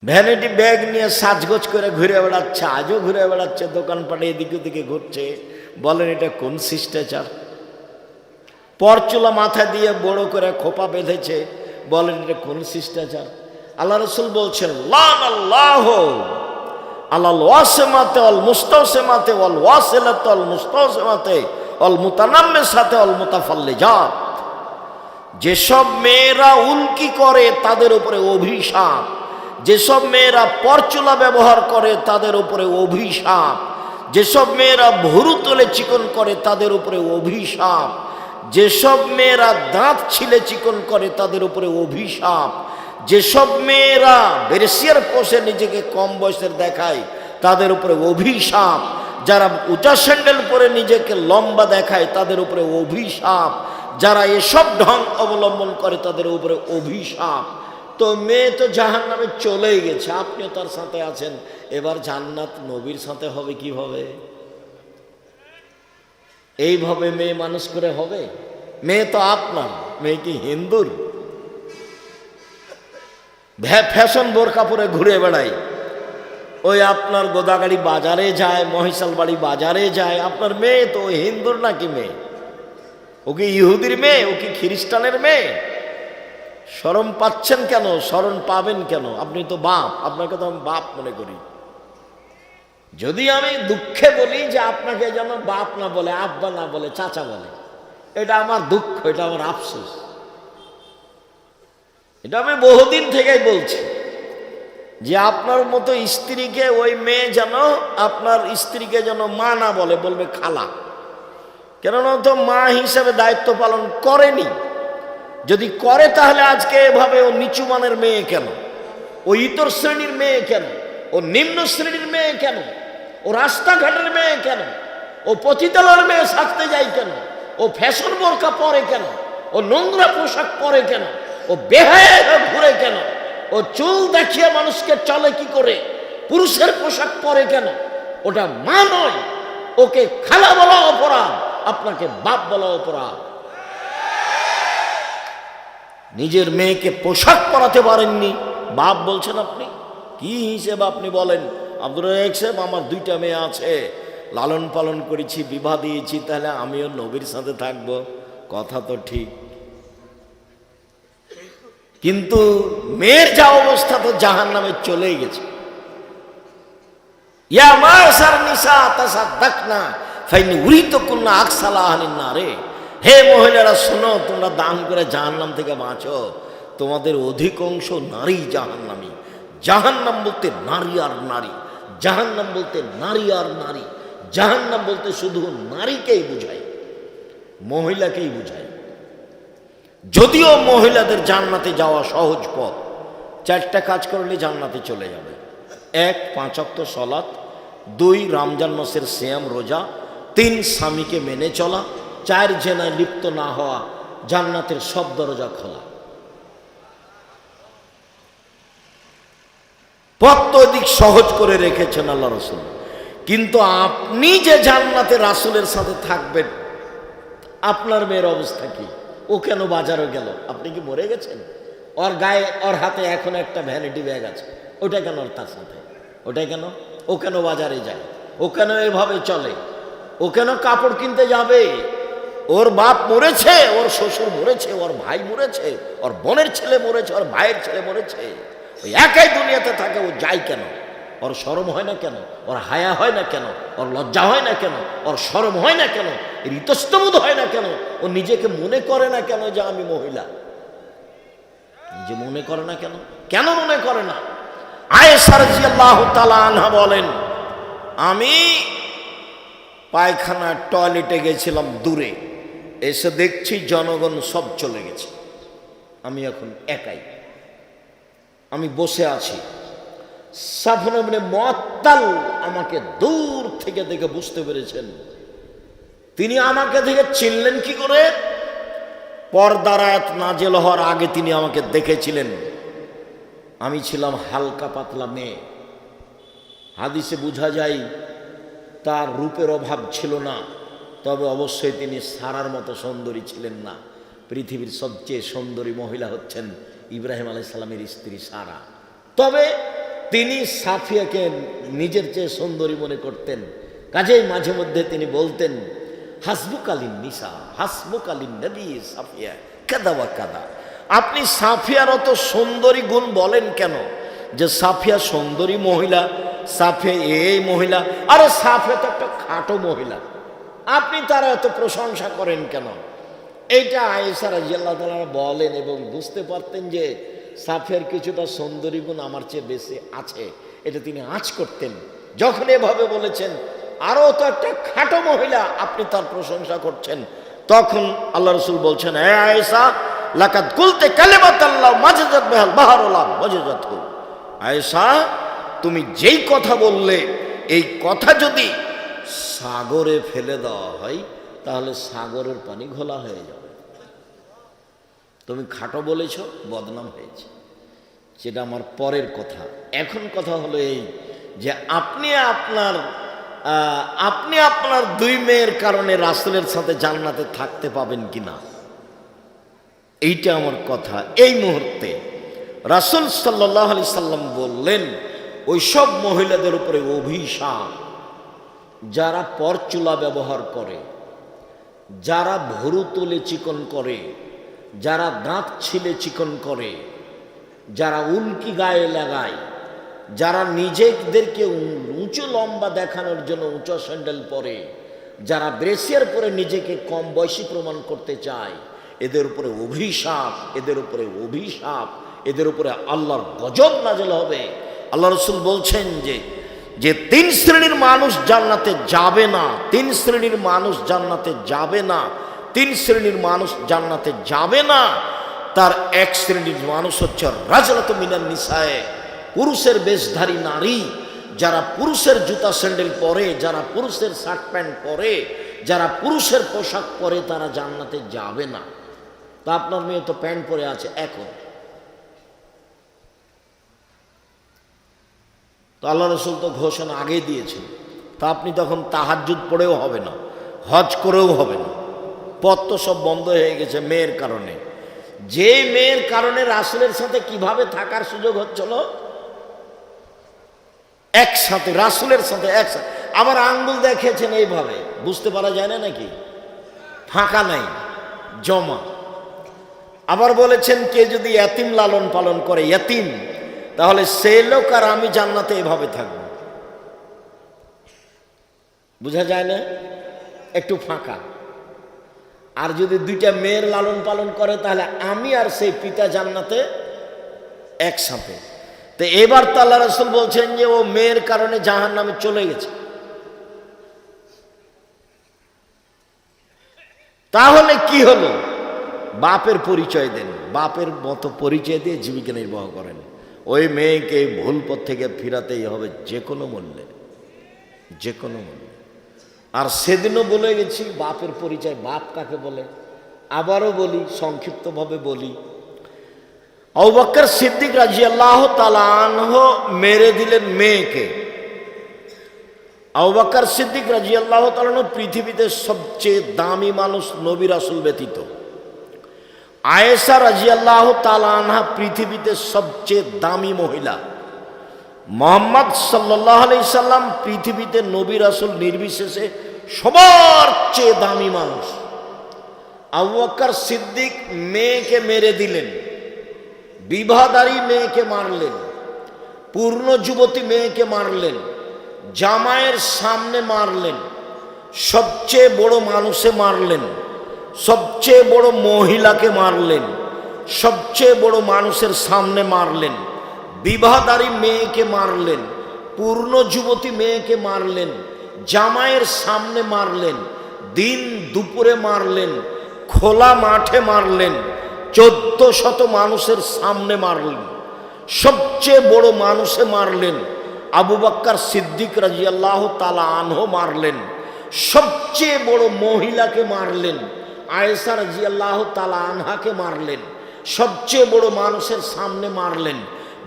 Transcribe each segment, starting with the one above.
Vanity bag নিয়ে সাজগোজ করে ঘুরে বেড়াচ্ছে, আজও ঘুরে বেড়াচ্ছে, দোকানপাটে এদিকে ওদিকে ঘুরছে। বলেন এটা কোন শিষ্টাচার? পরচুলা মাথা দিয়ে বড় করে খোপা বেঁধেছে, বলেন এটা কোন শিষ্টাচার? আল্লাহ রসুল বলছেন লান আল্লাহ আলাল ওয়াসিমাতে ওয়াল মুস্তাওসিমাতে ওয়াল ওয়াসিলাতে ওয়াল মুস্তাওসিমাতে ওয়াল মুতানাম্মিসাতে ওয়াল মুতাফাল্লিজাত। যেসব মেয়েরা উল্কি করে তাদের উপরে অভিশাপ, যেসব মেয়েরা পরচুলা ব্যবহার করে তাদের উপরে অভিশাপ, যেসব মেয়েরা ভুরু তুলে চিকন করে তাদের উপরে অভিশাপ, যেসব মেয়েরা দাঁত ছিলে চিকন করে তাদের উপরে অভিশাপ, যেসব মেয়েরা বেরেসিয়ার পোষে নিজেকে কম বয়সের দেখায় তাদের উপরে অভিশাপ, যারা উঁচা স্যান্ডেল পরে নিজেকে লম্বা দেখায় তাদের উপরে অভিশাপ, যারা এসব ঢং অবলম্বন করে তাদের উপরে অভিশাপ। তো মেয়ে তো জাহান্নামে চলেই গেছে, আপনিও তার সাথে আছেন, এবার জান্নাত নবীর সাথে হবে কিভাবে? এইভাবে মেয়ে মানুষ করে হবে? মেয়ে তো আপনার, মেয়ে কি হিন্দুর? ফ্যাশন বোরকা পরে ঘুরে বেড়াই, ওই আপনার গোদাগাড়ি বাজারে যায়, মহিষালবাড়ি বাজারে যায়। আপনার মেয়ে তো হিন্দুর নাকি মেয়ে? ও কি ইহুদির মেয়ে? ও কি খ্রিস্টানের মেয়ে? শরম পাচ্ছেন কেন? শরম পাবেন কেন? আপনি তো বাপ, আপনাকে তো আমি বাপ মনে করি। যদি আমি দুঃখে বলি যে আপনাকে যেন বাপ না বলে, আব্বা না বলে, চাচা বলে, এটা আমার দুঃখ, এটা আমার আফসোস। এটা আমি বহুদিন থেকেই বলছি যে আপনার মতো স্ত্রীকে ওই মেয়ে যেন আপনার স্ত্রীকে যেন মা না বলে, বলবে খালা। কেননা তো মা হিসাবে দায়িত্ব পালন করেনি। যদি করে তাহলে আজকে এভাবে ও নিচু মানের মেয়ে কেন? ও ইতর শ্রেণীর মেয়ে কেন? ও নিম্ন শ্রেণীর মেয়ে কেন? ও রাস্তাঘাটের মেয়ে কেন? ও পতিতালয়ের মেয়ে সাজতে যায় কেন? ও ফ্যাশন বোরকা পরে কেন? ও নোংরা পোশাক পরে কেন? ও বেহায়া ঘুরে কেন? ও চুল দেখিয়ে মানুষকে চলে কি করে? পুরুষের পোশাক পরে কেন? ওটা মা নয়, ওকে খালা বলা অপরাধ, আপনাকে বাপ বলা অপরাধ। নিজের মেয়েকে পোশাক পরাতে পারেননি, বাপ বলছেন আপনি? কি হিসেবে আপনি বলেন? আব্দুর রাজ্জাক সাহেব, আমার দুইটা মেয়ে আছে, লালন পালন করেছি, বিবাহ দিয়েছি, তাহলে আমিও নবীর সাথে থাকব। কথা তো ঠিক, কিন্তু মেয়ের যা অবস্থা তো জাহান্নামে চলেই গেছে। ইয়া মাশার নিসা তাসাদ্দাকনা ফাইনি উরিতুকুন্না আকসালা আহলিন নারে। হে মহিলারা শোনো, তোমরা দান করে জাহান্নাম থেকে বাঁচো। তোমাদের অধিকাংশ নারী জাহান্নামী। জাহান্নাম বলতে নারী আর নারী, জাহান্নাম বলতে নারী আর নারী, জাহান্নাম বলতে শুধু নারীকেই বুঝায়, মহিলাকেই বুঝায়। যদিও মহিলাদের জান্নাতে যাওয়া সহজ পথ, 4টা কাজ করলে জান্নাতে চলে যাবে। 1 5 ওয়াক্ত সালাত, 2 রমজান মাসের সিয়াম রোজা, 3 স্বামীকে মেনে চলা, 4 জেনায় লিপ্ত না হওয়া, জান্নাতের সব দরজা খোলা। পথ তো অধিক সহজ করে রেখেছেন আল্লাহ রসুল। কিন্তু আপনি যে জান্নাতে রাসূলের সাথে থাকবেন, আপনার মেয়ের অবস্থা কি? ও কেন বাজারে গেল? আপনি কি মরে গেছেন? ওর গায়ে, ওর হাতে এখন একটা ভ্যানিটি ব্যাগ আছে, ওটা কেন তার সাথে? ওটা কেন? ও কেন বাজারে যায়? ও কেন এভাবে চলে? ও কেন কাপড় কিনতে যাবে? ওর বাপ মরেছে, ওর শ্বশুর মরেছে, ওর ভাই মরেছে, ওর বোনের ছেলে মরেছে, ওর ভাইয়ের ছেলে মরেছে, ওই একই দুনিয়াতে থাকে, ও যায় কেন? ওর শরম হয় না কেন? ওর হায়া হয় না কেন? ওর লজ্জা হয় না কেন? ওর শরম হয় না কেন? এর ইতস্তবোধ হয় না কেন? ও নিজেকে মনে করে না কেন যে আমি মহিলা? নিজে মনে করে না কেন? কেন মনে করে না? আয়েশা রাদিয়াল্লাহু তাআলা আনহা বলেন, আমি পায়খানা টয়লেটে গেছিলাম দূরে, এসে দেখছি জনগণ সব চলে গেছে, আমি এখন একাই, আমি বসে আছি। সাফওয়ান ইবনে মুআত্তাল আমাকে দূর থেকে দেখে বুঝতে পেরেছেন। তিনি আমাকে দেখে চিনলেন কি করে? পর্দার আয়াত নাজেল হওয়ার আগে তিনি আমাকে দেখেছিলেন। আমি ছিলাম হালকা পাতলা মেয়ে। হাদিসে বোঝা যায় তার রূপের অভাব ছিল না, তবে অবশ্যই তিনি সারার মতো সুন্দরী ছিলেন না। পৃথিবীর সবচেয়ে সুন্দরী মহিলা হচ্ছেন ইব্রাহিম আলাইহিস সালামের স্ত্রী সারা। তবে তিনি সাফিয়াকে নিজের চেয়ে সুন্দরী মনে করতেন। কাজেই মাঝে মধ্যে তিনি বলতেন, হাসবুকালিন নিসা হাসবুকালিন নবী সাফিয়া কাদা ওয়া কাদা। আপনি সাফিয়ার অত সুন্দরী গুণ বলেন কেন? যে সাফিয়া সুন্দরী মহিলা, সাফিয়া এই মহিলা, আরে সাফিয়া তো একটা খাটো মহিলা, আপনি তার এত প্রশংসা করেন কেন? এইটা আয়েশা রাদিয়াল্লাহু তাআলা বলেন এবং বুঝতে পারতেন যে সাফিয়ার কিছুটা সুন্দরী গুণ আমার চেয়ে বেশি আছে, এটা তিনি আঁচ করতেন। যখন এভাবে বলেছেন, আরও তো একটা খাটো মহিলা, আপনি তার প্রশংসা করছেন, তখন আল্লাহ রাসূল বলছেন, হে আয়েশা লাকাদ কুলতে কালিমাতাল্লাহ মাজাজাত বিহাল বাহরুল্লাহ মাজাজাতহু। আয়েশা, তুমি যেই কথা বললে, এই কথা যদি সাগরে ফেলে দেওয়া হয় তাহলে সাগরের পানি ঘোলা হয়ে যাবে। তুমি খাটো বলেছ, বদনাম হয়েছে, সেটা আমার পরের কথা। এখন কথা হলো এই যে আপনি আপনার দুই মেয়ের কারণে রাসূলের সাথে জান্নাতে থাকতে পাবেন কিনা, এইটা আমার কথা। এই মুহূর্তে রাসূল সাল্লাল্লাহু আলাইহি সাল্লাম বললেন, ওই সব মহিলাদের উপরে অভিশাপ যারা পরচুলা ব্যবহার করে, যারা ভুরু তুলে চিকন করে, যারা দাঁত ছিলে চিকন করে, যারা উল্কি গায়ে লাগায়, যারা নিজেদেরকে উঁচু লম্বা দেখানোর জন্য উঁচু স্যান্ডেল পরে, যারা ব্রেসিয়ার পরে নিজেকে কম বয়সী প্রমাণ করতে চায়, এদের উপরে অভিশাপ, এদের উপরে অভিশাপ, এদের উপরে আল্লাহর গজব নাযিল হবে। আল্লাহ রাসূল বলছেন যে তিন শ্রেণীর মানুষ জান্নাতে যাবে না, তিন শ্রেণীর মানুষ জান্নাতে যাবে না, তিন শ্রেণীর মানুষ জান্নাতে যাবে না। তার এক শ্রেণীর মানুষ হচ্ছে রাজরাত মিনান নিসায়ে, পুরুষের বেশধারী নারী, যারা পুরুষের জুতা স্যান্ডেল পরে, যারা পুরুষের শার্ট প্যান্ট পরে, যারা পুরুষের পোশাক পরে, তারা জান্নাতে যাবে না। তা আপনার মেয়ে তো প্যান্ট পরে আছে এখন, তো আল্লাহ রাসূল তো ঘোষণা আগেই দিয়েছেন, তা আপনি তখন তাহাজ্জুদ পড়েও হবে না, হজ করেও হবে না, পথ তো সব বন্ধ হয়ে গেছে মেয়ের কারণে। যে মেয়ের কারণে রাসূলের সাথে কিভাবে থাকার সুযোগ হচ্ছিল, একসাথে রাসূলের সাথে একসাথে। আবার আঙ্গুল দেখিয়েছেন এইভাবে, বুঝতে পারা যায় না নাকি, ফাঁকা নাই, জমা। আবার বলেছেন, কে যদি ইয়াতিম লালন পালন করে, ইয়াতিম, তাহলে সে লোক আর আমি জান্নাতে এভাবে থাকবো। বোঝা যায় না, একটু ফাঁকা। আর যদি দুইটা মেয়ের লালন পালন করে, তাহলে আমি আর সেই পিতা জান্নাতে একসাথে। তো এবার তো আল্লাহ রাসূল বলছেন যে ও মেয়ের কারণে জাহান্নামে চলে গেছে। তাহলে কি হলো? বাপের পরিচয় দেন, বাপের মতো পরিচয় দিয়ে জীবিকা নির্বাহ করেন। ওই মেয়েকে ভুল পথ থেকে ফিরাতেই হবে যে কোনো মূল্যে, যে কোনো মূল্যে। আর সেদিনও বলে গেছি বাপের পরিচয়, বাপ কাকে বলে। আবারও বলি, সংক্ষিপ্তভাবে বলি, আবু বকর সিদ্দিক রাদিয়াল্লাহু তাআলা আনহু মেরে দিলেন মেয়েকে। আবু বকর সিদ্দিক রাদিয়াল্লাহু তাআলা আনহু পৃথিবীতে সবচেয়ে দামি মানুষ নবী রাসূল ব্যতীত। আয়েশা রাদিয়াল্লাহু তাআলা আনহা পৃথিবীতে সবচেয়ে দামি মহিলা। মুহাম্মদ সাল্লাল্লাহু আলাইহি সাল্লাম পৃথিবীতে নবী রাসূল নির্বিশেষে সবার চেয়ে দামি মানুষ। আবু বকর সিদ্দিক মেয়েকে মেরে দিলেন, বিবাহদারী মেয়েকে মারলেন, পূর্ণ যুবতী মেয়েকে মারলেন, জামাইয়ের সামনে মারলেন, সবচেয়ে বড় মানুষে মারলেন, সবচেয়ে বড় মহিলাকে মারলেন, সবচেয়ে বড় মানুষের সামনে মারলেন, বিবাহদারী মেয়েকে মারলেন, পূর্ণ যুবতী মেয়েকে মারলেন, জামাইয়ের সামনে মারলেন, দিন দুপুরে মারলেন, খোলা মাঠে মারলেন, 1400 মানুষের সামনে মারলেন, সবচেয়ে বড় মানুষে মারলেন। আবু বকর সিদ্দিক রাদিয়াল্লাহু তাআলা আনহু মারলেন, সবচেয়ে বড় মহিলাকে মারলেন, আয়েশা রাদিয়াল্লাহু তাআলা আনহাকে মারলেন, সবচেয়ে বড় মানুষের সামনে মারলেন,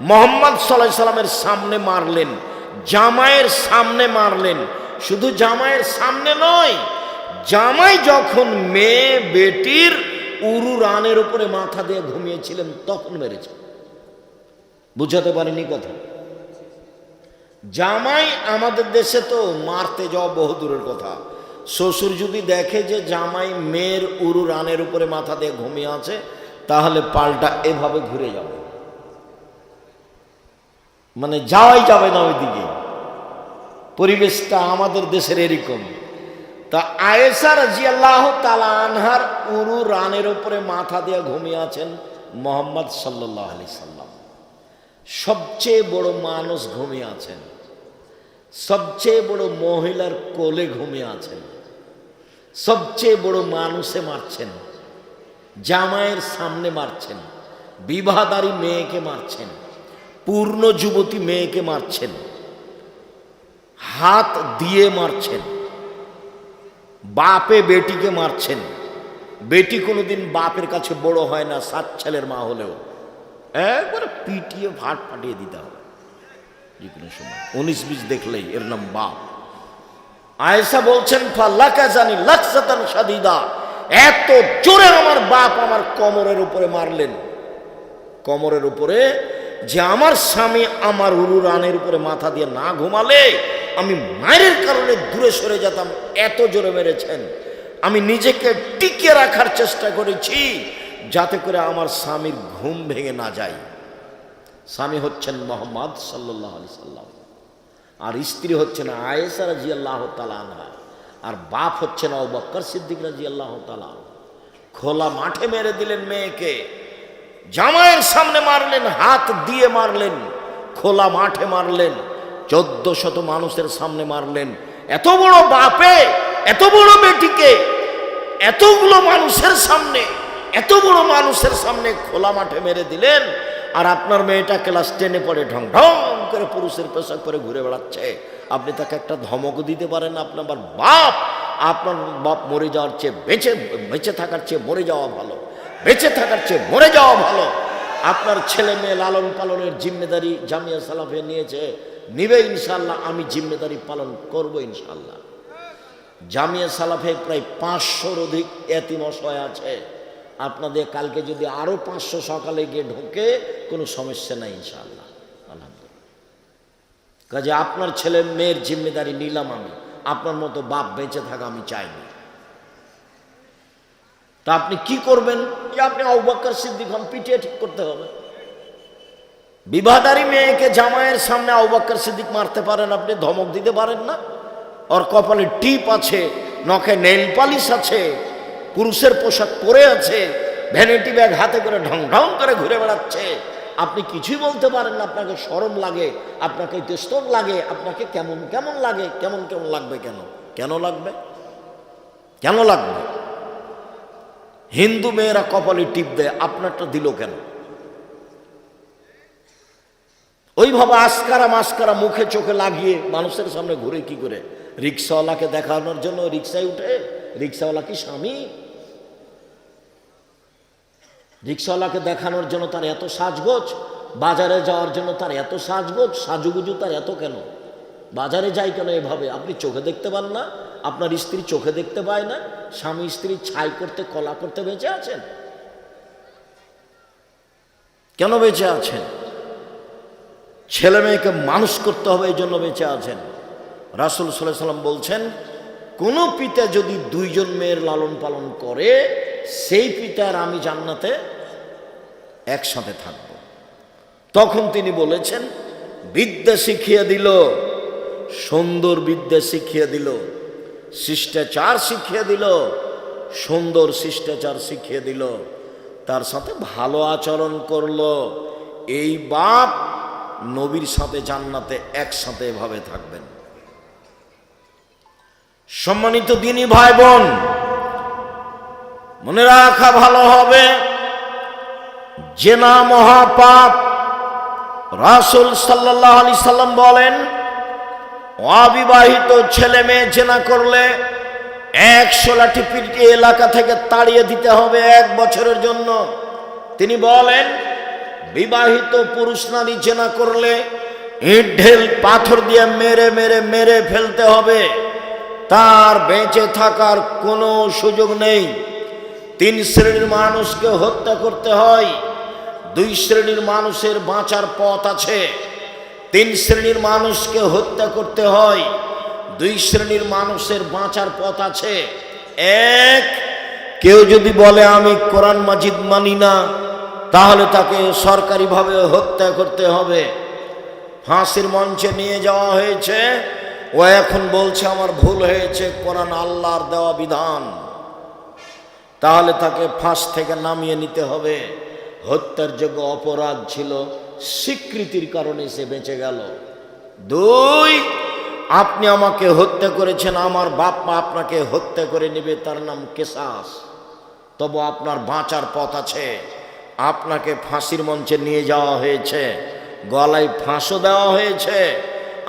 মুহাম্মদ সাল্লাল্লাহু আলাইহি সাল্লামের সামনে মারলেন, জামাইয়ের সামনে মারলেন। শুধু জামাইয়ের সামনে নয়, জামাই যখন মেয়ে বেটির উরু রানের উপরে মাথা দিয়ে ঘুমিয়েছিলেন তখন মেরেছে। বুঝাতে পারেনি কথা? জামাই আমাদের দেশে তো মারতে যাওয়া বহু দূরের কথা। শ্বশুর যদি দেখে যে জামাই মেয়ের উরু রানের উপরে মাথা দিয়ে ঘুমিয়ে আছে, তাহলে পাল্টা এভাবে ঘুরে যাবে, মানে যাওয়াই যাবে না ওইদিকে। পরিবেশটা আমাদের দেশের এরকম। তা আয়েশা রাদিয়াল্লাহু তাআলা আনহার উরু রানের উপরে মাথা দিয়ে ঘুমিয়ে আছেন মুহাম্মদ সাল্লাল্লাহু আলাইহি সাল্লাম। সবচেয়ে বড় মানুষ ঘুমিয়ে আছেন, সবচেয়ে বড় মহিলার কোলে ঘুমিয়ে আছেন, সবচেয়ে বড় মানুষে মারছেন, জামাইয়ের সামনে মারছেন, বিবাহদারী মেয়েকে মারছেন, পূর্ণ যুবতী মেয়েকে মারছেন, হাত দিয়ে মারছেন, বাপে বেটিকে মারছেন। বেটি কোনোদিন বাপের কাছে বড় হয় না, 7 ছেলের মা হলেও একবারে পিটিয়ে ভাট পাঠিয়ে দিতে হবে যে কোনো সময়। 19-20 দেখলেই এর নাম বাপ। আয়েশা বলছেন ফাল্লাকা জানি লাকসাতান শাদীদা, এত জোরে আমার বাপ আমার কোমরের উপরে মারলেন, কোমরের উপরে, যে আমার স্বামী আমার উরু রানের উপরে মাথা দিয়ে না ঘুমালে আমি মায়ের কারণে দূরে সরে যেতাম, এত জোরে মেরেছেন। আমি নিজেকে টিকে রাখার চেষ্টা করেছি যাতে করে আমার স্বামীর ঘুম ভেঙে না যায়। স্বামী হচ্ছেন মুহাম্মদ সাল্লাল্লাহু আলাইহি সাল্লাম, আর স্ত্রী হচ্ছেন আয়েশা রাদিয়াল্লাহু তাআলা আনহা, আর বাপ হচ্ছেন আবু বকর সিদ্দিক রাদিয়াল্লাহু তাআলা। খোলা মাঠে মেরে দিলেন মেয়েকে, জামাইয়ের সামনে মারলেন, হাত দিয়ে মারলেন, খোলা মাঠে মারলেন, 1400 মানুষের সামনে মারলেন। এত বড় বাপে এত বড় বেটিকে এতগুলো মানুষের সামনে, এত বড় মানুষের সামনে খোলা মাঠে মেরে দিলেন। আর আপনার মেয়েটা ক্লাস 10-এ পড়ে, ঢং ঢং করে পুরুষের পোশাক পরে ঘুরে বেড়াচ্ছে, আপনি তাকে একটা ধমক দিতে পারেন না? আপনার বাপ, আপনার বাপ মরে যাওয়ার চেয়ে বেঁচে থাকার চেয়ে মরে যাওয়া ভালো, বেঁচে থাকার চেয়ে মরে যাওয়া ভালো। আপনার ছেলে মেয়ে লালন পালনের জিম্মেদারি জামিয়া সালাফে নিয়েছে, নিবে ইনশাল্লাহ, আমি জিম্মেদারি পালন করব ইনশাল্লাহ। জামিয়া সালাফে প্রায় 500-র অধিক এতিম অসহায় আছে। আপনাদের কালকে যদি আরো 500 সকালে গিয়ে ঢোকে কোনো সমস্যা নাই ইনশাআল্লাহ, আলহামদুলিল্লাহ। কাজে আপনার ছেলে মেয়ের জিম্মেদারি নিলাম আমি, আপনার মতো বাপ বেঁচে থাকা আমি চাইনি। তা আপনি কি করবেন? যে আপনি আবু বকর সিদ্দিক হন, পিটিয়ে ঠিক করতে হবে। বিবাহদারী মেয়েকে জামাইয়ের সামনে আবু বকর সিদ্দিক মারতে পারেন, আপনি ধমক দিতে পারেন না? ওর কপালে টিপ আছে, নখে নেইল পালিশ আছে, পুরুষের পোশাক পরে আছে, ভ্যানিটি ব্যাগ হাতে করে ঢং ঢং করে ঘুরে বেড়াচ্ছে, আপনি কিছুই বলতে পারেন না? আপনাকে শরম লাগে, আপনাকে তেস্তর লাগে, আপনাকে কেমন কেমন লাগে, কেমন কেমন লাগবে? কেন কেন লাগবে? কেন লাগবে? হিন্দু মেয়েরা কপালে টিপ দেয়, আপনারটা দিল কেন? ওইভাবে আস্কারা মাস্কারা মুখে চোখে লাগিয়ে মানুষের সামনে ঘুরে কি করে? রিক্সাওয়ালাকে দেখানোর জন্য রিক্সায় উঠে? রিক্সাওয়ালা কি স্বামী? রিক্সাওয়ালাকে দেখানোর জন্য তার এত সাজগোজ, বাজারে যাওয়ার জন্য তার এত সাজগোজ, সাজুগুজু তার এত কেন? বাজারে যাই কেন এভাবে? আপনি চোখে দেখতে পান না? আপনার স্ত্রী চোখে দেখতে পায় না? স্বামী স্ত্রী ছাই করতে কলা করতে বেঁচে আছেন? কেন বেঁচে আছেন? ছেলে মেয়েকে মানুষ করতে হবে, এই জন্য বেঁচে আছেন। রাসূল সাল্লাল্লাহু আলাইহি ওয়াসাল্লাম বলছেন, কোন পিতা যদি 2 জন মেয়ের লালন পালন করে, সেই পিতার আমি জান্নাতে একসাথে থাকব। তখন তিনি বলেছেন, বিদ্যা শিখিয়ে দিল, সুন্দর বিদ্যা শিখিয়ে দিল, শিষ্টাচার শিখিয়ে দিল, সুন্দর শিষ্টাচার শিখিয়ে দিল, তার সাথে ভালো আচরণ করলো। এই বাপ নবীর সাথে জান্নাতে একসাথে এভাবে থাকবেন। সম্মানিত দিনী ভাই বোন, মনে রাখা ভালো হবে, জেনা মহাপাপ। রাসূল সাল্লাল্লাহু আলাইহি সাল্লাম বলেন, অবিবাহিত ছেলে মেয়ে জেনা করলে 100 লাঠি পিটিয়ে এলাকা থেকে তাড়িয়ে দিতে হবে 1 বছরের জন্য। তিনি বলেন, বিবাহিত পুরুষ নারী জেনা করলে ইট ঢেল পাথর দিয়ে মেরে মেরে মেরে ফেলতে হবে, তার বেঁচে থাকার কোনো সুযোগ নেই। 3 শ্রেণীর মানুষকে হত্যা করতে হয়, 2 শ্রেণীর মানুষের বাঁচার পথ আছে। তিন শ্রেণীর মানুষকে হত্যা করতে হয়। দুই শ্রেণীর মানুষের বাঁচার পথ আছে। এক, কেউ যদি বলে আমি কোরআন মাজিদ মানি না, তাহলে তাকে সরকারিভাবে হত্যা করতে হবে। ফাঁসির মঞ্চে নিয়ে যাওয়া হয়েছে, ও এখন বলছে আমার ভুল হয়েছে, কোরআন আল্লাহর দেওয়া বিধান, তাহলে তাকে ফাঁস থেকে নামিয়ে নিতে হবে। হত্যার যোগ্য অপরাধ ছিল, স্বীকৃতির কারণে সে বেঁচে গেল। দুই, আপনি আমাকে হত্যা করেছেন, আমার বাপ মা আপনাকে হত্যা করে নেবে, তার নাম কেসাস। তবু আপনার বাঁচার পথ আছে। আপনাকে ফাঁসির মঞ্চে নিয়ে যাওয়া হয়েছে, গলায় ফাঁসও দেওয়া হয়েছে।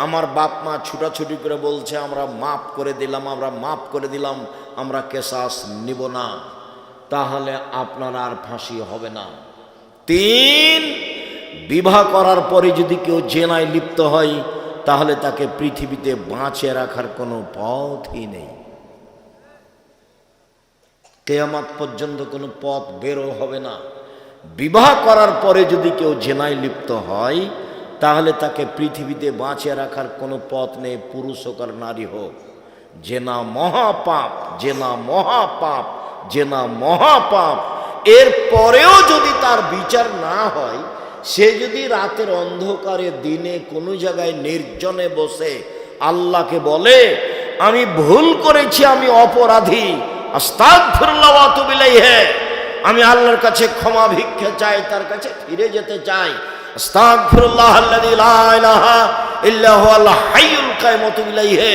আমার বাপ মা ছুটাছুটি করে বলছে আমরা মাফ করে দিলাম, আমরা মাফ করে দিলাম, আমরা কেসাস নিব না, তাহলে আপনার আর ফাঁসি হবে না। তিন, বিবাহ করার পরে যদি কেউ জেনায় লিপ্ত হয়, তাহলে তাকে পৃথিবীতে বাঁচিয়ে রাখার কোনো পথই নেই। কিয়ামত পর্যন্ত কোনো পথ বেরো হবে না। বিবাহ করার পরে যদি কেউ জেনায় লিপ্ত হয়, তাহলে তাকে পৃথিবীতে বাঁচিয়ে রাখার কোনো পথ নেই, পুরুষ হোক আর নারী হোক। জেনা মহাপাপ, জেনা মহাপাপ, জেনা মহাপাপ। এর পরেও যদি তার বিচার না হয়, সে যদি রাতের অন্ধকারে দিনে কোনো জায়গায় নির্জনে বসে আল্লাহকে বলে আমি ভুল করেছি, আমি অপরাধী, আস্তাগফিরুল্লাহ ওয়া আতুবু ইলাইহি, আমি আল্লাহর কাছে ক্ষমা ভিক্ষা চাই, তার কাছে ফিরে যেতে চাই, আস্তাগফিরুল্লাহ আল্লাযী লা ইলাহা ইল্লা হুয়াল হাইয়ুল কাইয়ুম ওয়া আতুবু ইলাইহি,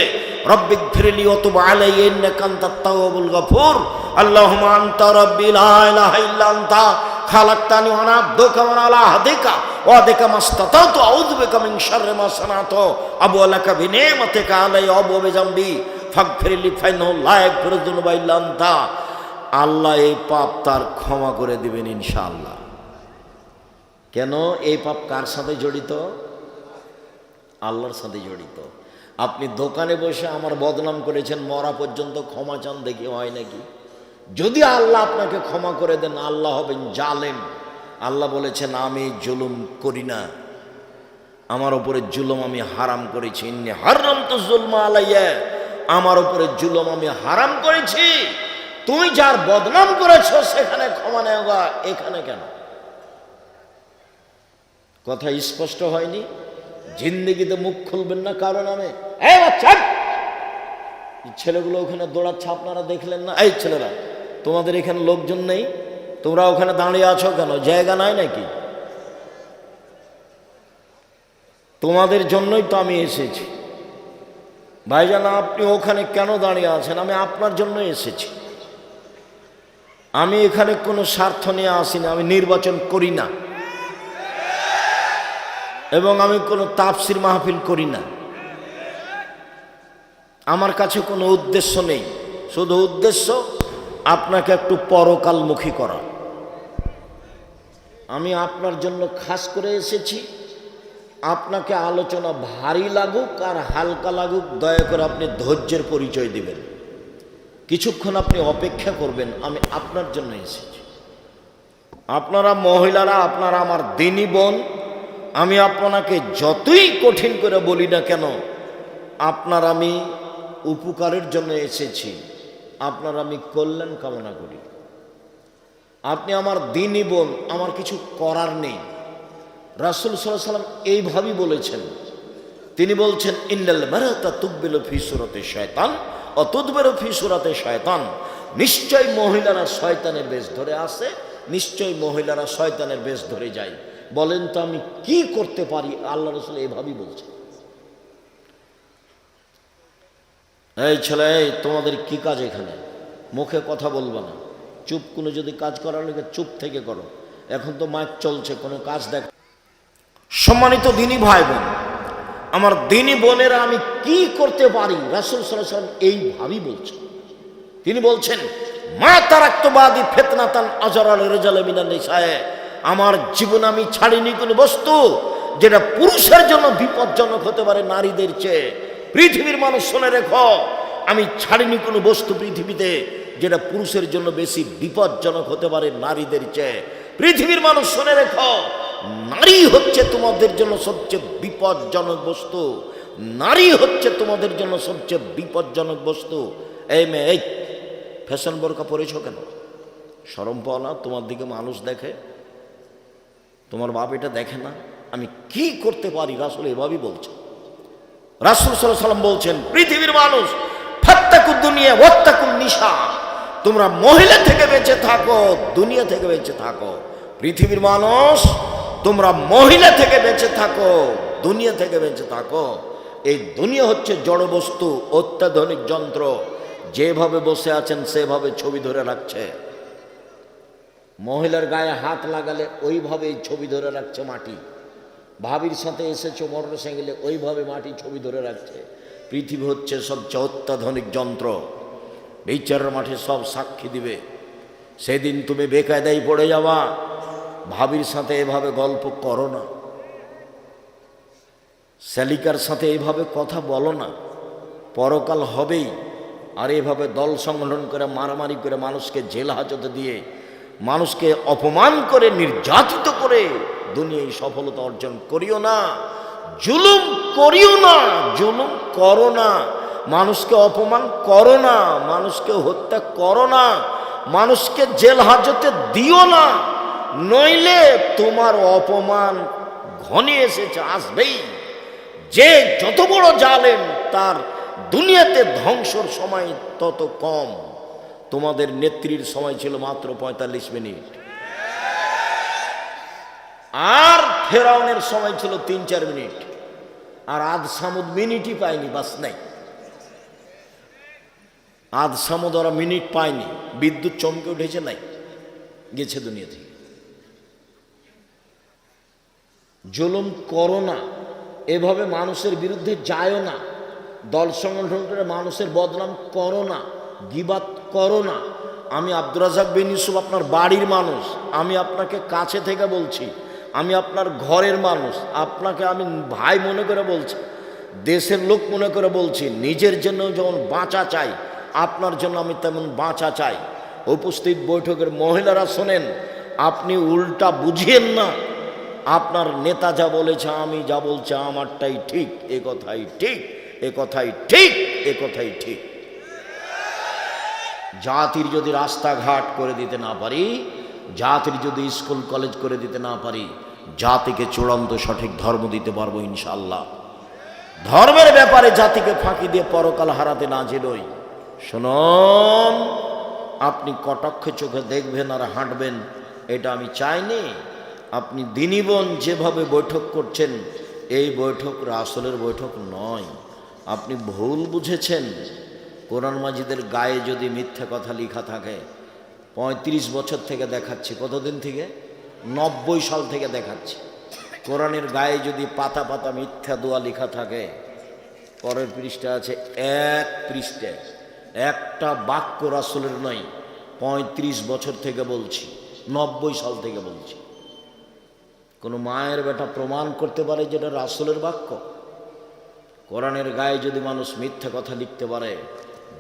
রব্বিগফিরলি ওয়া তুব আলাইয়া ইন্নাকা আনতাত তাওয়াবুল গফুর, আল্লাহুম্মা আনতা রাব্বি লা ইলাহা ইল্লা আনতা খালাকতানি ওয়া আনা আবদুকা ওয়া আলা আহদিকা ওয়া আদিকা মাসতাতাতু আউযু বিকা মিন শাররি মা সানাতু আবু লাকা বিনিমাতিকা আলাইয়া ওয়া আবু বিযামবি ফাগফিরলি ফাইন্নাহু লা ইয়াগফিরুয যুনুবা ইল্লা আনতা। আল্লাহ এই পাপ তার ক্ষমা করে দিবেন ইনশাআল্লাহ। কেন? এই পাপ কার সাথে জড়িত? আল্লাহর সাথে জড়িত। আপনি দোকানে বসে আমার বদনাম করেছেন, মরা পর্যন্ত ক্ষমা চান, দেখি হয় নাকি? যদি আল্লাহ আপনাকে ক্ষমা করে দেন, আল্লাহ হবেন জালেম। আল্লাহ বলেছেন আমি জুলুম করি না, আমার উপরে জুলুম আমি হারাম করেছি, ইন্নী হারামতু যুলমা আলাইয়া, আমার উপরে জুলুম আমি হারাম করেছি। তুমি যার বদনাম করেছো সেখানে ক্ষমা নেওয়া, এখানে কেন? কথা স্পষ্ট হয়নি? জিন্দেগিতে মুখ খুলবেন না কারো নামে। এই বাচ্চা, ছেলেগুলো ওখানে দৌড়াচ্ছে, আপনারা দেখলেন না? এই ছেলেরা, তোমাদের এখানে লোকজন নেই, তোমরা ওখানে দাঁড়িয়ে আছো কেন? জায়গা নাই নাকি? তোমাদের জন্যই তো আমি এসেছি। ভাইজান, আপনি ওখানে কেন দাঁড়িয়ে আছেন? আমি আপনার জন্য এসেছি। আমি এখানে কোনো স্বার্থ নিয়ে আসিনি, আমি নির্বাচন করি না, এবং আমি কোনো তাফসির মাহফিল করি না। আমার কাছে কোনো উদ্দেশ্য নেই, শুধু উদ্দেশ্য আপনাকে একটু পরকালমুখী করা। আমি আপনার জন্য খাস করে এসেছি। আপনাকে আলোচনা ভারী লাগুক আর হালকা লাগুক, দয়া করে আপনি ধৈর্যের পরিচয় দিবেন। কিছুক্ষণ আপনি অপেক্ষা করবেন, আমি আপনার জন্য এসেছি। আপনারা মহিলারা, আপনারা আমার দিনী বোন, আমি আপনাকে যতই কঠিন করে বলি না কেন, আপনার আমি উপকারের জন্য এসেছি, আপনার আমি কল্যাণ কামনা করি। আপনি আমার দিনী বোন, আমার কিছু করার নেই। রাসূল সাল্লাল্লাহু আলাইহি ওয়াসাল্লাম এইভাবেই বলেছেন। তিনি বলছেন ইন্নাল মারাতা তুকবিলু ফি সূরাতি শায়তান ওয়া তুদবিরু ফি সূরাতি শায়তান, নিশ্চয় মহিলারা শয়তানের বেশ ধরে আসে, নিশ্চয় মহিলারা শয়তানের বেশ ধরে যায়। বলেন তো আমি কি করতে পারি? আল্লাহ রাসূল এইভাবেই বলছেন। এই ছেলে, এই তোমাদের কি কাজ এখানে? মুখে কথা বলবো না, চুপ। কোনো যদি কাজ করার লাগে চুপ থেকে করো। এখন তো মাইক চলছে, কোনো কাজ দেখ। সম্মানিত দিনী ভাই বোন, আমার দিনী বোনেরা, আমি কি করতে পারি? রাসূল সাল্লাল্লাহু আলাইহি ওয়াসাল্লাম এইভাবেই বলছেন। তিনি বলছেন মা তারাকতু বাদি ফিতনাতান আজরাল রিজাল মিনান নিসায়ে, আমার জীবনে আমি ছাড়িনি কোনো বস্তু যেটা পুরুষের জন্য বিপজ্জনক হতে পারে নারীদের চেয়ে। পৃথিবীর মানুষ শুনে রেখো, আমি ছাড়িনি কোনো বস্তু পৃথিবীতে যেটা পুরুষের জন্য বেশি বিপজ্জনক হতে পারে নারীদের চেয়ে। পৃথিবীর মানুষ শুনে রেখো, নারী হচ্ছে তোমাদের জন্য সবচেয়ে বিপজ্জনক বস্তু। নারী হচ্ছে তোমাদের জন্য সবচেয়ে বিপজ্জনক বস্তু। এই মেয়ে, এই ফ্যাশন বোরকা পরেছো কেন? শরম পাও না? তোমার দিকে মানুষ দেখে, তোমার বাপ এটা দেখে না? আমি কি করতে পারি? রাসূল এভাবেই বলছে। রাসূল সাল্লাল্লাহু আলাইহি ওয়াসাল্লাম বলছেন, পৃথিবীর মানুষ ফাত্তাকুদ দুনিয়া ওয়াত্তাকুন নিসা, তোমরা মহিলা থেকে বেঁচে থাকো, দুনিয়া থেকে বেঁচে থাকো। পৃথিবীর মানুষ তোমরা মহিলা থেকে বেঁচে থাকো, দুনিয়া থেকে বেঁচে থাকো। এই দুনিয়া হচ্ছে জড় বস্তু, অত্যাধুনিক যন্ত্র। যেভাবে বসে আছেন সেভাবে ছবি ধরে রাখছে। মহিলার গায়ে হাত লাগালে ওইভাবেই ছবি ধরে রাখছে মাটি। ভাবির সাথে এসেছো মোটর সাইকেলে, ওইভাবে মাটি ছবি ধরে রাখছে। পৃথিবী হচ্ছে সবচেয়ে অত্যাধুনিক যন্ত্র। বিচারের মাঠে সব সাক্ষী দিবে। সেদিন তুমি বেকায়দায় পড়ে যাওয়া। ভাবির সাথে এভাবে গল্প করো না, শ্যালিকার সাথে এইভাবে কথা বলো না। পরকাল হবেই। আর এভাবে দল সংগঠন করে মারামারি করে মানুষকে জেল হাজতে দিয়ে মানুষকে অপমান করে নির্যাতিত করে দুনিয়ায় সফলতা অর্জন করিও না। জুলুম করিও না, জুলুম করো না। মানুষকে অপমান করো না, মানুষকে হত্যা করো না, মানুষকে জেল হাজতে দিও না। নইলে তোমার অপমান ঘনিয়ে এসেছে, আসবেই। যে যত বড় জালেম তার দুনিয়াতে ধ্বংসর সময় তত কম। তোমাদের নেত্রীর সময় ছিল মাত্র 45 মিনিট, আর ফেরাউনের সময় ছিল 3-4 মিনিট। আর আদ সামুদ মিনিটই পায়নি, বাস নাই। আদ সামুদ ওরা মিনিট পায়নি, বিদ্যুৎ চমকে উঠেছে, নাই, গেছে দুনিয়া থেকে। জুলুম করো না, এভাবে মানুষের বিরুদ্ধে যায়ও না, দল সংগঠন করে মানুষের বদনাম করো না, গীবাত করো না। আমি আব্দুর রাজ্জাক বিন ইউসুফ আপনার বাড়ির মানুষ, আমি আপনাকে কাছে থেকে বলছি, আমি আপনার ঘরের মানুষ, আপনাকে আমি ভাই মনে করে বলছি, দেশের লোক মনে করে বলছি। নিজের জন্য যেমন বাঁচা চাই, আপনার জন্য আমি তেমন বাঁচা চাই। উপস্থিত বৈঠকের মহিলারা শোনেন, আপনি উল্টা বুঝিয়েন না। আপনার নেতা যা বলেছে, আমি যা বলছি আমারটাই ঠিক, এ কথাই ঠিক, এ কথাই ঠিক, এ কথাই ঠিক। জাতির যদি রাস্তাঘাট করে দিতে না পারি, জাতির যদি স্কুল কলেজ করে দিতে না পারি, জাতিকে চূড়ান্ত সঠিক ধর্ম দিতে পারবো ইনশাআল্লাহ। ধর্মের ব্যাপারে জাতিকে ফাঁকি দিয়ে পরকাল হারাতে না যেলই। শুনুন, আপনি কটাক্ষে চোখে দেখবেন আর হাঁটবেন, এটা আমি চাইনি। আপনি দিনীবন যেভাবে বৈঠক করছেন, এই বৈঠক রাসূলের বৈঠক নয়। আপনি ভুল বুঝেছেন। কোরআন মাজিদের গায়ে যদি মিথ্যা কথা লেখা থাকে, 35 বছর থেকে দেখাচ্ছি, কতদিন থেকে? 90 সাল থেকে দেখাচ্ছি। কোরআনের গায়ে যদি পাতা পাতা মিথ্যা দোয়া লেখা থাকে, পরের পৃষ্ঠা আছে, এক পৃষ্ঠায় একটা বাক্য রাসূলের নয়। 35 বছর থেকে বলছি, 90 সাল থেকে বলছি। কোনো মায়ের বেটা প্রমাণ করতে পারে যেটা রাসূলের বাক্য? কোরআনের গায়ে যদি মানুষ মিথ্যা কথা লিখতে পারে,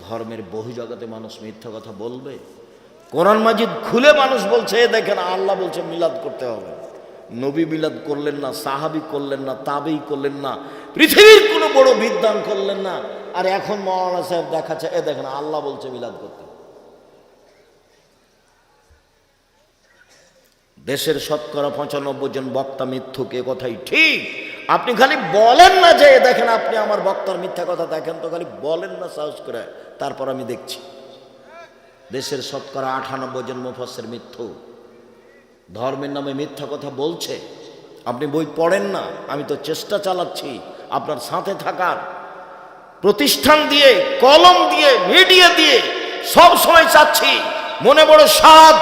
ধর্মের বহু জায়গাতে মানুষ মিথ্যা কথা বলবে। কোরআন মাজিদ খুলে মানুষ বলছে, এ দেখেন আল্লাহ বলছে মিলাদ করতে হবে। নবী মিলাদ করলেন না, সাহাবী করলেন না, তাবেঈ করলেন না, পৃথিবীর কোনো বড় বিদ্বান করলেন না। আর এখন মাওলানা সাহেব দেখাচ্ছে, এ দেখেন আল্লাহ বলছে মিলাদ করতে। দেশের শতকরা 95 জন বক্তা মিথ্যুক, এ কথাই ঠিক। আপনি খালি বলেন না যে দেখেন আপনি আমার বক্তার মিথ্যা কথা দেখেন, তো খালি বলেন না সাহস করে, তারপর আমি দেখছি। দেশের শতকরা 98 জন মুফাসসির মিথ্যুক, ধর্মের নামে মিথ্যা কথা বলছে। আপনি বই পড়েন না, আমি তো চেষ্টা চালাচ্ছি আপনার সাথে থাকার। প্রতিষ্ঠান দিয়ে, কলম দিয়ে, মিডিয়া দিয়ে সব সময় চাচ্ছি, মনে বড় সাধ,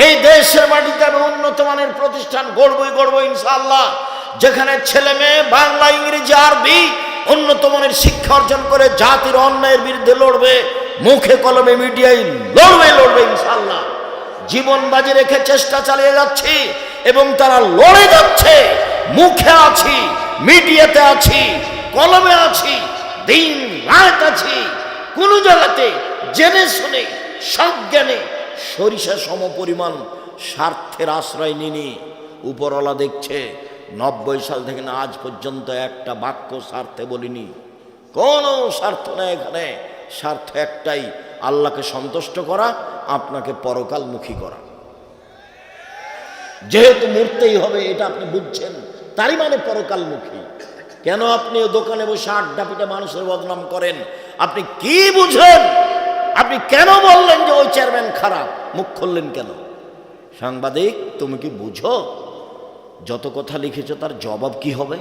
এই দেশের মাটিতে আমি উন্নত মানের প্রতিষ্ঠান গড়বই ইনশাআল্লাহ, যেখানে ছেলে মেয়ে বাংলা, ইংরেজি, আরবি উন্নত মানের শিক্ষা অর্জন করে জাতির অন্যায়ের বিরুদ্ধে লড়বে, মুখে কলমে মিডিয়ায় লড়বে ইনশাআল্লাহ। জীবন বাজি রেখে চেষ্টা চালিয়ে যাচ্ছি এবং তারা লড়ে যাচ্ছে। মুখে আছি, মিডিয়াতে আছি, কলমে আছি, দিন রাত আছি। কোন জায়গাতে জেনে শুনে সজ্ঞানে সরিষা সম পরিমাণ স্বার্থের আশ্রয় নিনি। উপরওয়ালা দেখছে। 90 সাল থেকে না আজ পর্যন্ত একটা বাক্য স্বার্থে বলিনি, কোনো স্বার্থ নেই এখানে। স্বার্থ একটাই, আল্লাহকে সন্তুষ্ট করা, আপনাকে পরকালমুখী করা। যেহেতু মরতেই হবে এটা আপনি বুঝছেন, তারই মানে পরকালমুখী। কেন আপনি দোকানে বসে আড্ডা পিটে মানুষের বদনাম করেন? আপনি কি বুঝেন? আপনি কেন বললেন যে ওই চেয়ারম্যান খারাপ? মুখ খুললেন কেন? সাংবাদিক, তুমি কি বুঝো যত কথা লিখেছ তার জবাব কি হবে?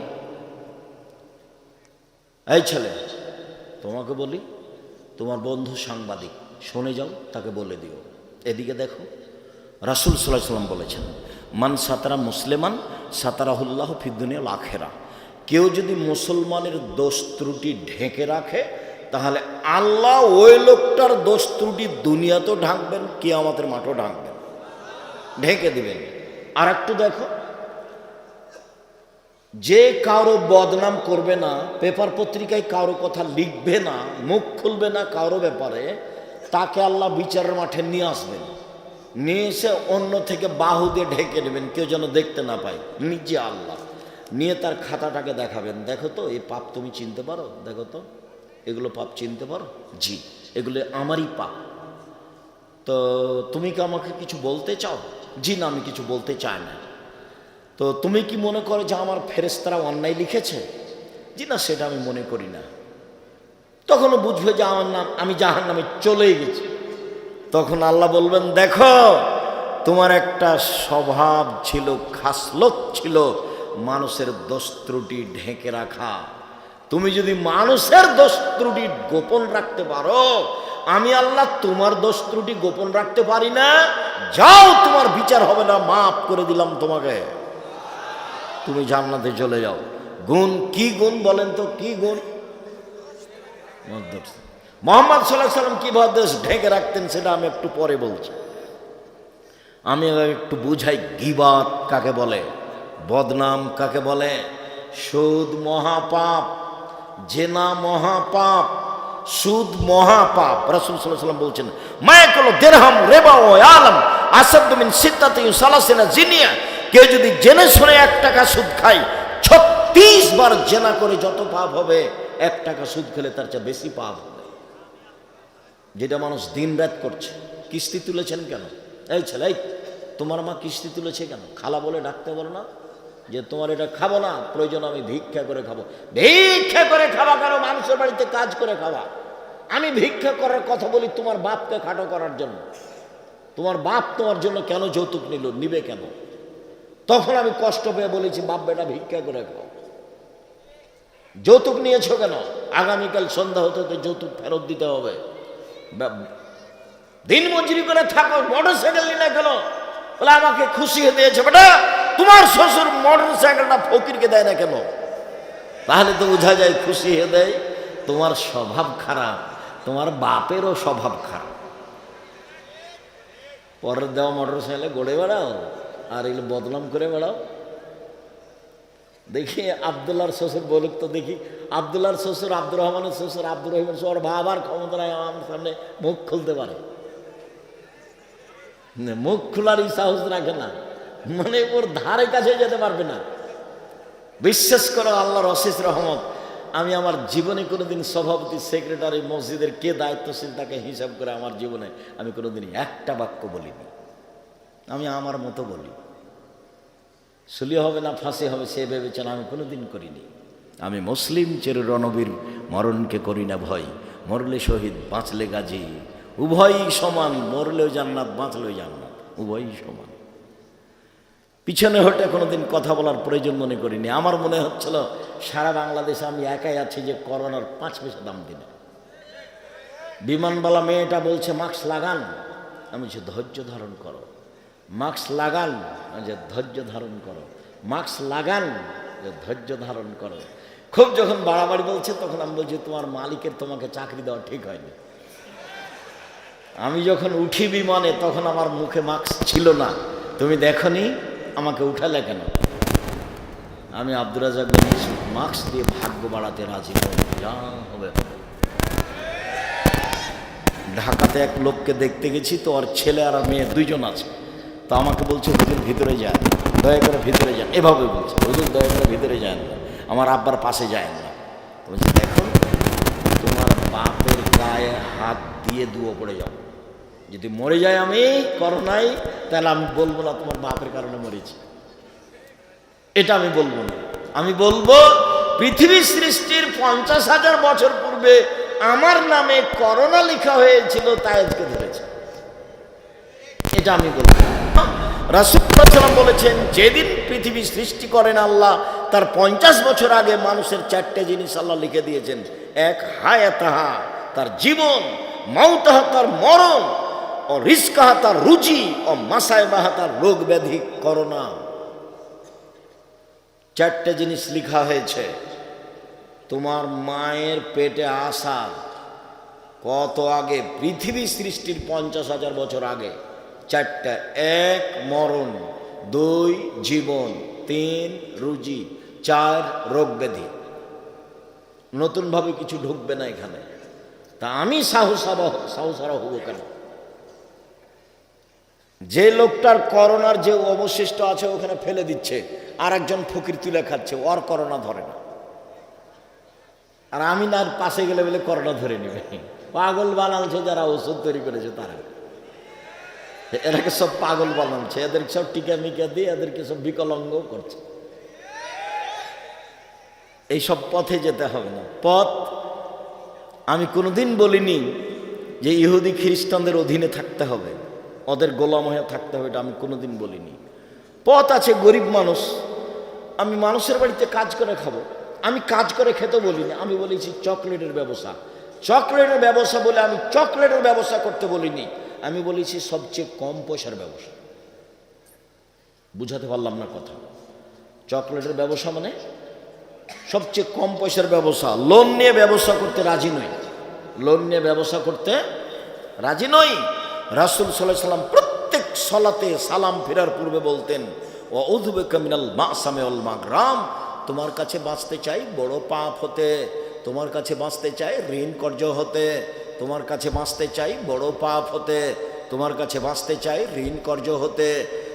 এই ছেলে, তোমাকে বলি, তোমার বন্ধু সাংবাদিক, শুনে যাও, তাকে বলে দিও। এদিকে দেখো, রাসূল সাল্লাল্লাহু আলাইহি ওয়াসাল্লাম বলেছেন, মান সাতারা মুসলিমান সাতারাহুল্লাহ ফিদ দুনিয়া ওয়াল আখিরা। কেউ যদি মুসলমানের দোষ ত্রুটি ঢেকে রাখে, তাহলে আল্লাহ ওই লোকটার দোষ ত্রুটি দুনিয়াতেও ঢাকবেন, কিয়ামতের মাঠও ঢাকবেন, ঢেকে দিবেন। আর একটু দেখো, যে কারো বদনাম করবে না, পেপার পত্রিকায় কারো কথা লিখবে না, মুখ খুলবে না কারো ব্যাপারে, তাকে আল্লাহ বিচারের মাঠে নিয়ে আসবেন। নিয়ে এসে অন্য থেকে বাহু দিয়ে ঢেকে নেবেন, কেউ যেন দেখতে না পায়, নিজে আল্লাহ। নিয়ে তার খাতাটাকে দেখাবেন, দেখো তো এই পাপ তুমি চিনতে পারো? দেখো তো এগুলো পাপ চিনতে পারো? জি, এগুলো আমারই পাপ। তো তুমি কি আমাকে কিছু বলতে চাও? জি না, আমি কিছু বলতে চাই না। তো তুমি কি মনে করো যে আমার ফেরেশতারা অন্যায় লিখেছে? জি না, সেটা আমি মনে করি না। তখনও বুঝবে যে আমার নাম, আমি জাহান্নামে চলেই গেছি। তখন আল্লাহ বলবেন, দেখো তোমার একটা স্বভাব ছিল, খাসলত ছিল মানুষের দোষ ত্রুটি ঢেকে রাখা। তুমি যদি মানুষের দোষ ত্রুটি গোপন রাখতে পারো, আমি আল্লাহ তোমার দোষ ত্রুটি গোপন রাখতে পারি না। যাও, তোমার বিচার হবে না, মাফ করে দিলাম তোমাকে, তুমি জান্নাতে চলে যাও। গুণ কি গুণ বলেন তো, কি গুণ? মুহাম্মদ সাল্লাল্লাহু আলাইহি ওয়াসাল্লাম কিভাবে দোষ ঢেকে রাখতেন সেটা আমি একটু পরে বলছি। আমি একটু বুঝাই গীবাত কাকে বলে, বদনাম কাকে বলে। সুদ মহাপাপ, জেনা মহাপাপ, সুদ মহাপাপ। রাসূল সাল্লাল্লাহু আলাইহি ওয়াসাল্লাম বলছেন, মায়াকুলু দিরহাম রিবা ওয়া আলাম আসাদ্দু মিন সিত্তাতি সালাসিনা জিনিয়া। কেউ যদি জেনে শুনে 1 টাকা সুদ খায়, 36 বার জেনা করে যত পাপ হবে, 1 টাকা সুদ খেলে তার চেয়ে বেশি পাপ হবে। যেটা মানুষ দিন রাত করছে। কিস্তি তুলেছেন কেন? এই ছেলে, তোমার মা কিস্তি তুলেছে কেন? খালা বলে ডাকতে বলো না যে তোমার এটা খাবো না, প্রয়োজন আমি ভিক্ষা করে খাবো। ভিক্ষা করে খাওয়া কেন? মানুষের বাড়িতে কাজ করে খাওয়া। আমি ভিক্ষা করার কথা বলি তোমার বাপকে খাটো করার জন্য। তোমার বাপ তোমার জন্য কেন যৌতুক নিবে কেন? তখন আমি কষ্ট পেয়ে বলেছি, বাপ বেটা ভিক্ষা করে খাও। যৌতুক নিয়েছো কেন? আগামীকাল সন্ধ্যা হতে হতে যৌতুক ফেরত দিতে হবে। দিন মজুরি করে থাকো, মোটরসাইকেল নিয়ে কেন? বলে আমাকে খুশি হয়ে দিয়েছে। বেটা, তোমার শ্বশুর মোটরসাইকেলটা ফকিরকে দেয় না কেন? তাহলে তো বোঝা যায় খুশি হয়ে দেয়। তোমার স্বভাব খারাপ, তোমার বাপেরও স্বভাব খারাপ। পরের দেওয়া মোটরসাইকেলে গড়ে বেড়াও আর এগুলো বদনাম করে বেড়াও। দেখি আবদুল্লাহর শ্বশুর বলুক তো দেখি, আবদুল্লাহর শ্বশুর, আব্দুর রহমানের শ্বশুর, আব্দুর রহিমের শ্বশুর, ওর বাবার ক্ষমতা নাই আমার সামনে মুখ খুলতে পারে, মুখ খোলারই সাহস রাখে না, মানে ওর ধারে কাছে যেতে পারবে না। বিশ্বাস করো, আল্লাহর অশেষ রহমত, আমি আমার জীবনে কোনোদিন সভাপতি, সেক্রেটারি, মসজিদের কে দায়িত্বশীল তাকে হিসাব করে আমার জীবনে আমি কোনোদিন একটা বাক্য বলিনি। আমি আমার মতো বলি। সুলি হবে না ফাঁসি হবে সে ভেবেছেন, আমি কোনোদিন করিনি। আমি মুসলিম চেরু রণবীর, মরণকে করি না ভয়। মরলে শহীদ, বাঁচলে গাজী, উভয়ই সমান। মরলেও জান্নাত, বাঁচলেও জান্নাত, উভয়ই সমান। পিছনে হটে কোনোদিন কথা বলার প্রয়োজন মনে করিনি। আমার মনে হচ্ছিল সারা বাংলাদেশে আমি একাই আছি যে করোনার 5 পয়সা দাম দিনে। বিমানবালা মেয়েটা বলছে মাস্ক লাগান, আমি বলছি ধৈর্য ধারণ করো। মাস্ক লাগান, যে ধৈর্য ধারণ করো। মাস্ক লাগান, যে ধৈর্য ধারণ করো। খুব যখন বাড়াবাড়ি বলছে তখন আমি বলছি তোমার মালিকের তোমাকে চাকরি দেওয়া ঠিক হয়নি। আমি যখন উঠি বিমানে তখন আমার মুখে মাস্ক ছিল না, তুমি দেখনি, আমাকে উঠালে কেন? আমি আব্দুর রাজ্জাক মাস্ক দিয়ে ভাগ্য বাড়াতে রাজি নই, যা হবে। ঢাকাতে এক লোককে দেখতে গেছি, তো ওর ছেলে আর মেয়ে 2জন আছে। তো আমাকে বলছে হুজুর ভিতরে যায়, দয়া করে ভিতরে যান, এভাবে বলছে, হুজুর দয়া করে ভিতরে যান না, আমার আব্বার পাশে যায় না। বলছে দেখো তোমার বাপের গায়ে হাত দিয়ে দুয়ো পড়ে যাও, যদি মরে যায় আমি করোনায়, তাহলে আমি বলবো না তোমার বাপের কারণে মরেছি, এটা আমি বলবো না। আমি বলবো পৃথিবী সৃষ্টির 50,000 বছর পূর্বে আমার নামে করোনা লেখা হয়েছিল, তাই আজকে ধরেছে, এটা আমি বলবো। রাসূলুল্লাহ সাল্লাল্লাহু আলাইহি ওয়াসাল্লাম বলেছেন যেদিন পৃথিবী সৃষ্টি করেন আল্লাহ, তার 50 বছর আগে মানুষের 4টে জিনিস আল্লাহ লিখে দিয়েছেন। এক, হায়াতাহা, তার জীবন, মাউতাহা, তার মরণ, ও রিজকাহা, তার রুজি, ও মাসায়বাহা, তার রোগ ব্যাধি, করোনা। 4টে জিনিস লিখা হয়েছে। তোমার মায়ের পেটে আসার কত আগে, পৃথিবী সৃষ্টির 50,000 বছর আগে 4টা। 1 মরণ, 2 জীবন, 3 রুজি, 4 রোগ ব্যাধি। নতুনভাবে কিছু ঢুকবে না এখানে। তা আমি সাহসারা হব কেন? যে লোকটার করোনার যে অবশিষ্ট আছে ওখানে ফেলে দিচ্ছে, আর একজন ফকির তুলে খাচ্ছে, ওর করোনা ধরে না, আর আমি না পাশে গেলে বলে করোনা ধরে নিবে। পাগল বানাচ্ছে যারা ওষুধ তৈরি করেছে তারা, এরাকে সব পাগল বানাচ্ছে, এদেরকে সব টিকা মিকা দিয়ে এদেরকে সব বিকলাঙ্গ করছে। এইসব পথে যেতে হবে না। পথ আমি কোনোদিন বলিনি যে ইহুদি খ্রিস্টানদের অধীনে থাকতে হবে, ওদের গোলাম হয়ে থাকতে হবে, এটা আমি কোনোদিন বলিনি। পথ আছে, গরিব মানুষ, আমি মানুষের বাড়িতে কাজ করে খাবো, আমি কাজ করে খেতে বলিনি, আমি বলেছি চকলেটের ব্যবসা। চকলেটের ব্যবসা বলে আমি চকলেটের ব্যবসা করতে বলিনি, আমি বলেছি সবচেয়ে কম পয়সার ব্যবসা। বুঝাতে পারলাম না কথা? চকলেটের ব্যবসা মানে সবচেয়ে কম পয়সার ব্যবসা। লোন নিয়ে ব্যবসা করতে রাজি নই, লোন নিয়ে ব্যবসা করতে রাজি নই। রাসূল সাল্লাল্লাহু আলাইহি ওয়াসাল্লাম প্রত্যেক সালাতে সালাম ফেরার পূর্বে বলতেন, ওয়াউযু বিকা মিনাল মাসামি ওয়াল মাগরাম, তোমার কাছে বাঁচতে চাই বড় পাপ হতে, তোমার কাছে বাঁচতে চাই ঋণ কর্য হতে, তোমার কাছে বাঁচতে চাই বড় পাপ হতে, তোমার কাছে বাঁচতে চাই ঋণ কর্য হতে,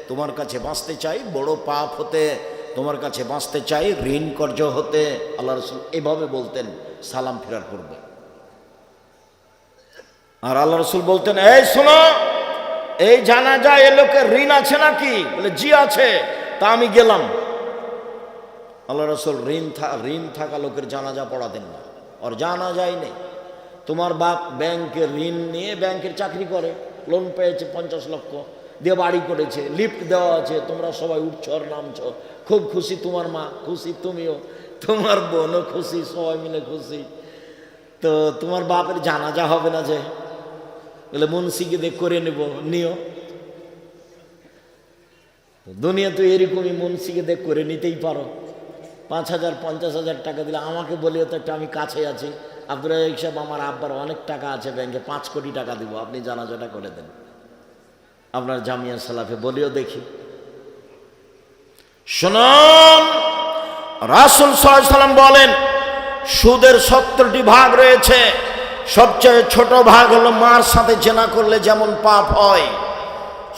তোমার কাছে বাঁচতে চাই বড় পাপ হতে, তোমার কাছে বাঁচতে চাই ঋণ কর্য হতে। আল্লাহ রাসূল এভাবে বলতেন সালাম ফেরার পূর্বে। আর আল্লাহ রাসূল বলতেন, এই শোনো, এই জানাজা এ লোকের ঋণ আছে নাকি? বলে জি আছে। তা আমি গেলাম। আল্লাহ রাসূল ঋণ থাকা লোকের জানাজা পড়াতেন না, ওর জানাজাই নেই। তোমার বাপ ব্যাংকের ঋণ নিয়ে ব্যাংকের চাকরি করে, লোন পেয়েছে 50 লক্ষ দিয়ে বাড়ি করেছে, লিফট দেওয়া আছে, তোমরা সবাই উঠছ আর নামছ, খুব খুশি, তোমার মা খুশি, তুমিও, তোমার বোনও খুশি, সবাই মিলে খুশি। তো তোমার বাপের জানাজা হবে না যে? বলে মুন্সিকে দিয়ে করে নিও। দুনিয়া তো এরকমই, মুন্সিকে দিয়ে করে নিতেই পারো। 5,000 50,000 টাকা দিলে আমাকে বলিও তো একটা, আমি কাছে আছি, আব্দুর রাজ্জাক সাহেব আমার আব্বার অনেক টাকা আছে ব্যাংকে, 5 কোটি টাকা দিব, আপনি জানাজাটা করে দেন, আপনার জামিয়া সালাফে বলিও দেখি। শুনুন, রাসূল সাল্লাল্লাহু আলাইহি ওয়াসাল্লাম বলেন সুদের 70টি ভাগ রয়েছে। সবচেয়ে ছোট ভাগ হলো মার সাথে জেনা করলে যেমন পাপ হয়।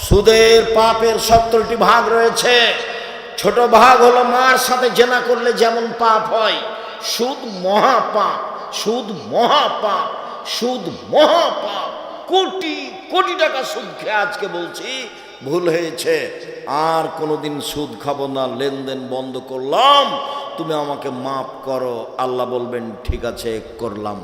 সুদের পাপের 70টি ভাগ রয়েছে। ছোট ভাগ হলো মার সাথে জেনা করলে যেমন পাপ হয়। সুদ মহাপাপ, সুদ মহাপাপ, সুদ মহাপাপ। কোটি কোটি টাকা সুদ খেয়ে আজকে বলছি ভুল হয়েছে, আর কোনোদিন সুদ খাবো না, লেনদেন বন্ধ করলাম, তুমি আমাকে মাফ করো। আল্লাহ বলবেন ঠিক আছে, করলাম।